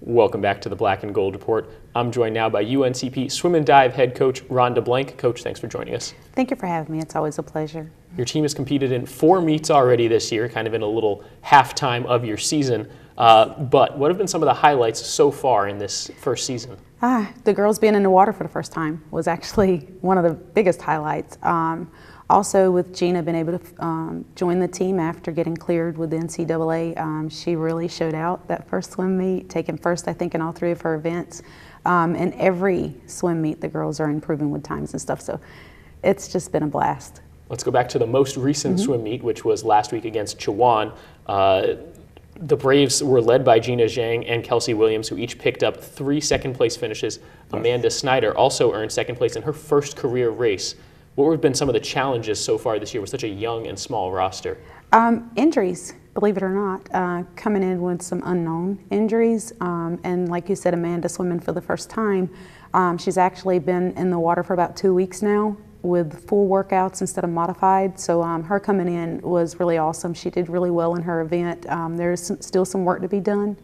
Welcome back to the Black and Gold Report. I'm joined now by UNCP swim and dive head coach Rhonda Blank. Coach, thanks for joining us. Thank you for having me. It's always a pleasure. Your team has competed in 4 meets already this year, kind of in a little halftime of your season. But what have been some of the highlights so far in this first season? The girls being in the water for the first time was actually one of the biggest highlights. Also, with Gina being able to join the team after getting cleared with the NCAA, she really showed out that first swim meet, taking first, I think, in all 3 of her events. And every swim meet, the girls are improving with times and stuff. So it's just been a blast. Let's go back to the most recent swim meet, which was last week against Chihuahua. The Braves were led by Gina Zhang and Kelsey Williams, who each picked up 3 second-place finishes. Amanda Snyder also earned second place in her first career race. What have been some of the challenges so far this year with such a young and small roster? Injuries, believe it or not, coming in with some unknown injuries. And like you said, Amanda swimming for the first time. She's actually been in the water for about 2 weeks now with full workouts instead of modified. So her coming in was really awesome. She did really well in her event. There's still some work to be done.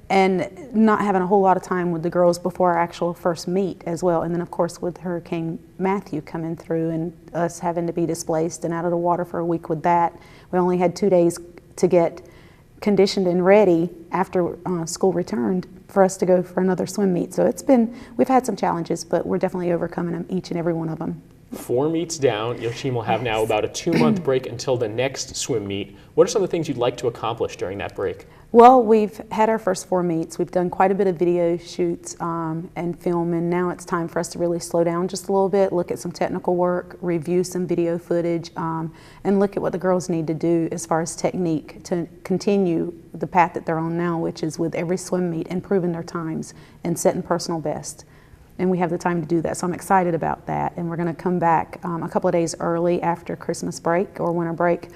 And not having a whole lot of time with the girls before our actual first meet as well. And then of course with Hurricane Matthew coming through and us having to be displaced and out of the water for a week with that. We only had 2 days to get conditioned and ready after school returned for us to go for another swim meet. So we've had some challenges, but we're definitely overcoming them, each and every one of them. 4 meets down, your team will have now about a 2-month break until the next swim meet. What are some of the things you'd like to accomplish during that break? Well, we've had our first 4 meets. We've done quite a bit of video shoots and film, and now it's time for us to really slow down just a little bit, look at some technical work, review some video footage, and look at what the girls need to do as far as technique to continue the path that they're on now, which is with every swim meet improving their times and setting personal best. And we have the time to do that, so I'm excited about that. And we're going to come back a couple of days early after Christmas break or winter break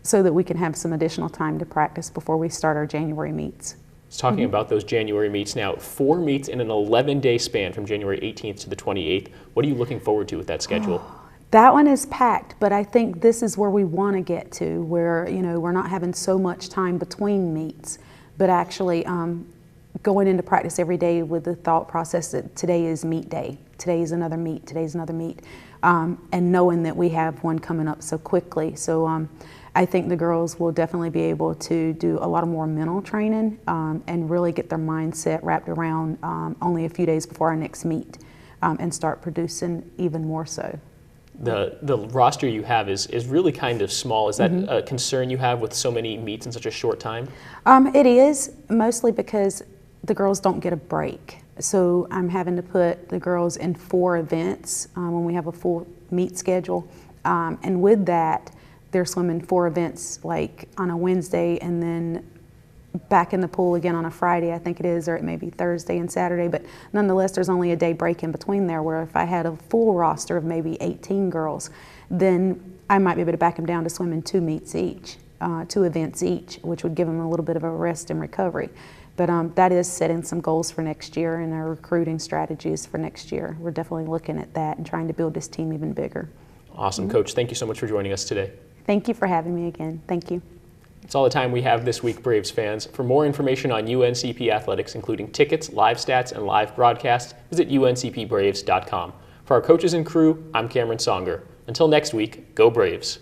so that we can have some additional time to practice before we start our January meets. Talking about those January meets now, 4 meets in an 11-day span from January 18th to the 28th. What are you looking forward to with that schedule? That one is packed, but I think this is where we want to get to, where we're not having so much time between meets, but actually going into practice every day with the thought process that today is meet day, today is another meet, today's another meet, and knowing that we have one coming up so quickly. So I think the girls will definitely be able to do a lot of more mental training and really get their mindset wrapped around only a few days before our next meet and start producing even more so. The roster you have is really kind of small. Is that a concern you have with so many meets in such a short time? It is, mostly because the girls don't get a break. So I'm having to put the girls in 4 events when we have a full meet schedule. And with that, they're swimming 4 events like on a Wednesday and then back in the pool again on a Friday, I think it is, or it may be Thursday and Saturday. But nonetheless, there's only a day break in between there, where if I had a full roster of maybe 18 girls, then I might be able to back them down to swimming 2 meets each, 2 events each, which would give them a little bit of a rest and recovery. But that is setting some goals for next year and our recruiting strategies for next year. We're definitely looking at that and trying to build this team even bigger. Awesome. Coach, thank you so much for joining us today. Thank you for having me again. Thank you. That's all the time we have this week, Braves fans. For more information on UNCP athletics, including tickets, live stats, and live broadcasts, visit uncpbraves.com. For our coaches and crew, I'm Cameron Songer. Until next week, go Braves.